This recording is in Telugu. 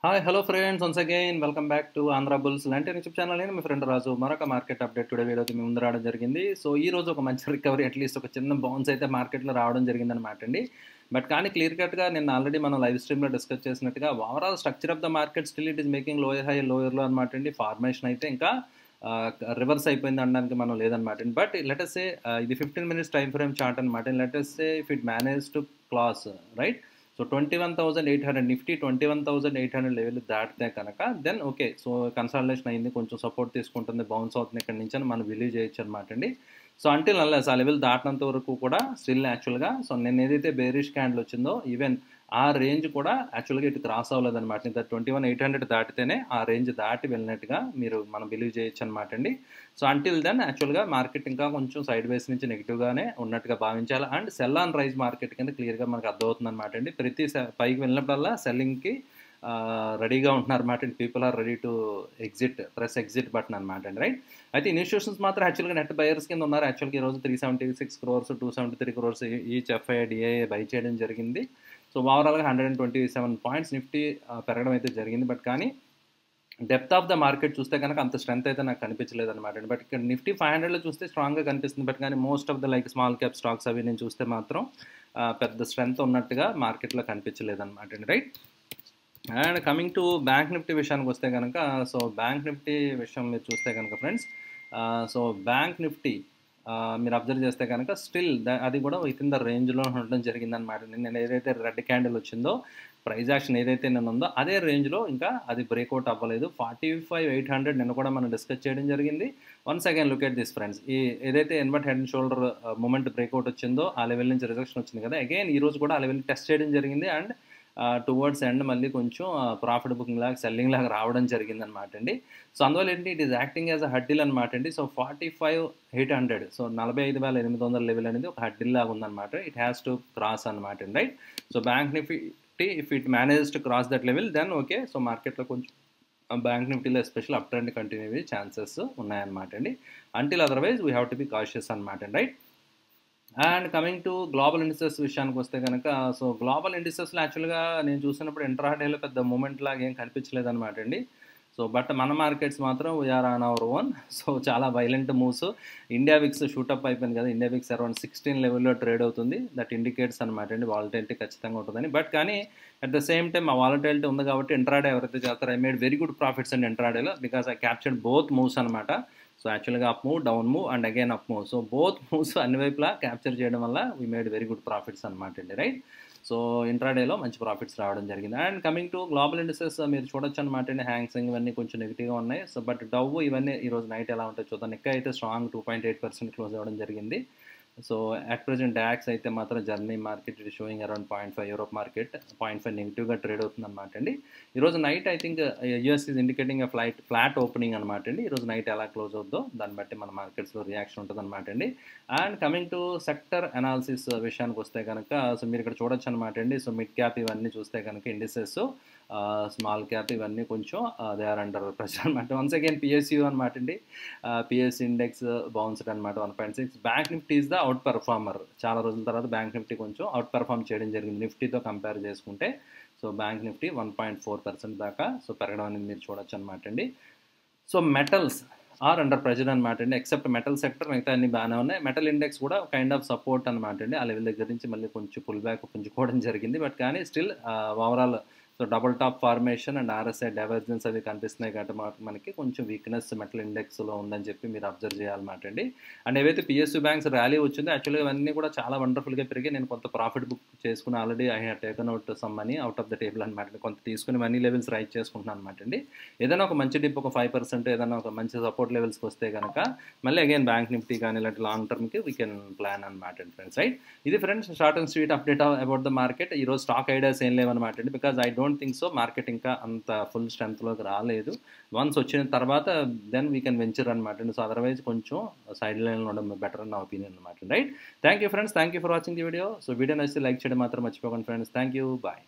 Hi hello friends once again welcome back to Andhra bulls లాంటి యూట్యూబ్ ఛానల్. నేను మీ ఫ్రెండ్ రాజు మరొక మార్కెట్ అప్డేట్ టుడే వీడియోతో మీ ముందు రావడం జరిగింది. సో ఈ రోజు ఒక మంచి రికవరీ, అట్లీస్ట్ ఒక చిన్న బౌన్స్ అయితే మార్కెట్లో రావడం జరిగిందనమాట అండి. బట్ కానీ క్లియర్ కట్గా నిన్న ఆల్రెడీ మనం లైవ్ స్ట్రీమ్లో డిస్కస్ చేసినట్టుగా overall structure of the market still it is making lower high లోయర్లో అనమాట అండి. ఫార్మేషన్ అయితే ఇంకా రివర్స్ అయిపోయింది అనడానికి మనం లేదనమాట అండి. బట్ లెటస్ సే ఇది 15 minutes టైం ఫ్రేమ్ చార్ట్ అనమాట. Let's say if it manage to cross right, so 21,800 Nifty 21,800 level దాటితే కనుక దెన్ ఓకే, సో కన్సల్టేషన్ అయింది, కొంచెం సపోర్ట్ తీసుకుంటుంది, బౌన్స్ అవుతుంది ఇక్కడ నుంచి అని మనం బిలీవ్ చేయొచ్చు అనమాట అండి. సో అంటిల్ అన్లెస్ ఆ లెవెల్ దాటినంత వరకు కూడా స్టిల్ యాక్చువల్గా సో నేను ఏదైతే బేరిష్ క్యాండిల్ వచ్చిందో ఈవెన్ ఆ రేంజ్ కూడా యాక్చువల్గా ఇటు క్రాస్ అవ్వలేదన్నమాట. ఇంకా 21,800 దాటితేనే ఆ రేంజ్ దాటి వెళ్ళినట్టుగా మనం బిలీవ్ చేయొచ్చు అనమాట అండి. సో అంటిల్ దెన్ యాక్చువల్గా మార్కెట్ ఇంకా కొంచెం సైడ్ వేస్ నుంచి నెగిటివ్గానే ఉన్నట్టుగా భావించాలి. And sell on rise market కింద క్లియర్గా మనకు అర్థమవుతుంది అనమాట అండి. ప్రతి పైకి వెళ్ళినప్పుడల్లా సెల్లింగ్కి రెడీగా ఉంటున్నారు అనమాట. People are ready to exit, press exit button అనమాట అండి. రైట్, అయితే ఇన్స్టిట్యూషన్స్ మాత్రం యాక్చువల్గా నెట్ బయర్స్ కింద ఉన్నారు. యాక్చువల్గా ఈరోజు 376 crores 273 crores each FII DIA by చేయడం జరిగింది. సో ఓవరాల్గా 127 పాయింట్స్ నిఫ్టీ పెరగడం అయితే జరిగింది. బట్ కానీ డెప్త్ ఆఫ్ ద మార్కెట్ చూస్తే కనుక అంత స్ట్రెంత్ అయితే నాకు కనిపించలేదు అనమాట. బట్ ఇక్కడ నిఫ్టీ 500లో చూస్తే స్ట్రాంగ్గా కనిపిస్తుంది. బట్ కానీ most of the like small cap stocks అవి నేను చూస్తే మాత్రం పెద్ద స్ట్రెంత్ ఉన్నట్టుగా మార్కెట్లో కనిపించలేదు అనమాట అండి. Right, and coming to bank Nifty విషయానికి వస్తే కనుక, సో బ్యాంక్ నిఫ్టీ విషయం మీరు చూస్తే కనుక ఫ్రెండ్స్, సో బ్యాంక్ నిఫ్టీ మీరు అబ్జర్వ్ చేస్తే కనుక స్టిల్ అది కూడా విత్ ఇన్ ద రేంజ్లో ఉండడం జరిగిందనమాట. నేను ఏదైతే రెడ్ క్యాండిల్ వచ్చిందో, ప్రైజ్ యాక్షన్ ఏదైతే నేను ఉందో అదే రేంజ్లో ఇంకా అది బ్రేక్అవుట్ అవ్వలేదు. 45,800 నిన్న కూడా మనం డిస్కస్ చేయడం జరిగింది. Once again look at this friends, ఈ ఏదైతే invert head and shoulder movement breakout వచ్చిందో ఆ లెవెల్ నుంచి రిజెక్షన్ వచ్చింది కదా, అగైన్ ఈ రోజు కూడా ఆ లెవెల్ టెస్ట్ చేయడం జరిగింది. అండ్ టువర్డ్స్ ఎండ్ మళ్ళీ కొంచెం ప్రాఫిట్ బుకింగ్ లాగా సెల్లింగ్ లాగా రావడం జరిగిందనమాట అండి. సో అందువల్ల ఏంటి, it is acting as a huddle అనమాట అండి. సో 45,800, సో 45,800 లెవెల్ అనేది ఒక హడ్డిల్ లాగా ఉందన్నమాట. ఇట్ హ్యాస్ టు క్రాస్ అనమాట అండి. Right, so bank Nifty if it manage to cross that level then okay, so మార్కెట్లో కొంచెం బ్యాంక్ నిఫ్టీలో ఎస్పెషల్ అప్ ట్రెండ్ కంటిన్యూ అయ్యే ఛాన్సెస్ ఉన్నాయన్నమాట అండి. Until otherwise we have to be cautious అనమాట అండి. Right, and coming to global indices విషయానికి వస్తే కనుక, సో గ్లోబల్ ఇండిసెస్లో యాక్చువల్గా నేను చూసినప్పుడు ఇంట్రాడేలో పెద్ద మూమెంట్ లాగా ఏం కనిపించలేదు అనమాట అండి. సో బట్ మన మార్కెట్స్ మాత్రం we're on our own. So చాలా violent moves. India VIX shoot up అయిపోయింది కదా, ఇండియా విక్స్ అరౌండ్ 16 లెవెల్లో ట్రేడ్ అవుతుంది. దట్ ఇండికేట్స్ అనమాట అండి వాలటిలిటీ ఖచ్చితంగా ఉంటుందని. బట్ కానీ అట్ ద సేమ్ టైమ్ ఆ వాలటిలిటీ ఉంది కాబట్టి ఇంట్రాడే ఎవరైతే చేస్తారో I made very good profits అండి ఇంట్రాడేలో, because I captured both moves అనమాట. సో యాక్చువల్గా up move, down move and again up move, so both moves అన్ని వైపులా క్యాప్చర్ చేయడం వల్ల we made very good profits అనమాట అండి. రైట్, సో ఇంట్రాడేలో మంచి ప్రాఫిట్స్ రావడం జరిగింది. And coming to global indices మీరు చూడొచ్చు అనమాట అండి. హ్యాంగ్సింగ్ ఇవన్నీ కొంచెం నెగిటివ్గా ఉన్నాయి. సో బట్ డవ్ ఇవన్నీ ఈరోజు నైట్ ఎలా ఉంటాయి చూద్దాం. నిక్క అయితే స్ట్రాంగ్ 2.8% క్లోజ్ అవ్వడం జరిగింది. సో అట్ ప్రెజెంట్ డాక్స్ అయితే మాత్రం Germany market it sowing around 0.5, Europe market 0.5 నెగిటివ్గా ట్రేడ్ అవుతుంది అనమాట అండి. ఈరోజు night I think US is indicating flat opening అనమాట అండి. ఈరోజు నైట్ ఎలా క్లోజ్ అవుద్దో దాన్ని బట్టి మన మార్కెట్స్లో రియాక్షన్ ఉంటుంది అనమాట అండి. And coming to sector analysis విషయానికి వస్తే కనుక, సో మీరు ఇక్కడ చూడొచ్చు అనమాట అండి. సో మిడ్ క్యాప్ ఇవన్నీ చూస్తే కనుక ఇండిసెస్, స్మాల్ క్యాప్ ఇవన్నీ కొంచెం దే ఆర్ అండర్ ప్రెషర్ అనమాట. వన్స్ అగైన్ పిఎస్యూ అనమాట అండి. పిఎస్ ఇండెక్స్ బౌన్స్డ్ అనమాట 1.6. Bank Nifty is the outperformer. చాలా రోజుల తర్వాత బ్యాంక్ నిఫ్టీ కొంచెం అవుట్ పెర్ఫార్మ్ చేయడం జరిగింది నిఫ్టీతో కంపేర్ చేసుకుంటే. సో బ్యాంక్ నిఫ్టీ 1.4% దాకా సో పెరగడం అనేది మీరు చూడొచ్చు అనమాట అండి. So metals are under pressure అనమాట అండి. ఎక్సెప్ట్ మెటల్ సెక్టర్ మిగతా అన్ని బాగానే ఉన్నాయి. మెటల్ ఇండెక్స్ కూడా కైండ్ ఆఫ్ సపోర్ట్ అనమాట అండి. ఆ లెవెల్ దగ్గర నుంచి మళ్ళీ కొంచెం పుల్ బ్యాక్ పుంజుకోవడం జరిగింది. బట్ కానీ still overall so double tap formation and RSI divergence అవి కనిపిస్తున్నాయి కాబట్టి మనకి కొంచెం వీక్నెస్ మెటల్ ఇండెక్స్లో ఉందని చెప్పి మీరు అబ్జర్వ్ చేయాలన్నమాట అండి. అండ్ ఏవైతే పిఎస్యూ బ్యాంక్స్ ర్యాలీ వచ్చిందో యాక్చువల్గా ఇవన్నీ కూడా చాలా వండర్ఫుల్గా పెరిగి నేను కొంత ప్రాఫిట్ బుక్ చేసుకుని already I have taken out some money out of the table అనమాట. కొంత తీసుకుని మనీ లెవెల్స్ రైట్ చేసుకుంటున్నాను అనమాట అండి. ఏదైనా ఒక మంచి డిప్ ఒక 5%, ఏదైనా ఒక మంచి సపోర్ట్ లెవెల్స్కి వస్తే కనుక మళ్ళీ అగైన్ బ్యాంక్ నిఫ్టీ కానీ ఇలాంటి లాంగ్ టర్మ్కి వీ కెన్ ప్లాన్ అనమాట అండి ఫ్రెండ్స్. రైట్, ఇది friends short and sweet update about the market. ఈరోజు స్టాక్ ఐడియాస్ ఏం లేవన్నమాట అండి, because I don't think so market ఇంకా అంత ఫుల్ స్ట్రెంత్లోకి రాలేదు. వన్స్ వచ్చిన తర్వాత దెన్ వీ కెన్ వెంచర్ అనమాట అండి. సో అదర్వైజ్ కొంచెం సైడ్ లైన్లో ఉండడం బెటర్ అని నా ఒపీనియన్ అనమాట. Right, thank you friends, thank you for watching the video. So video నచ్చితే లైక్ చేయడం మాత్రం మర్చిపోకండి ఫ్రెండ్స్. Thank you, bye.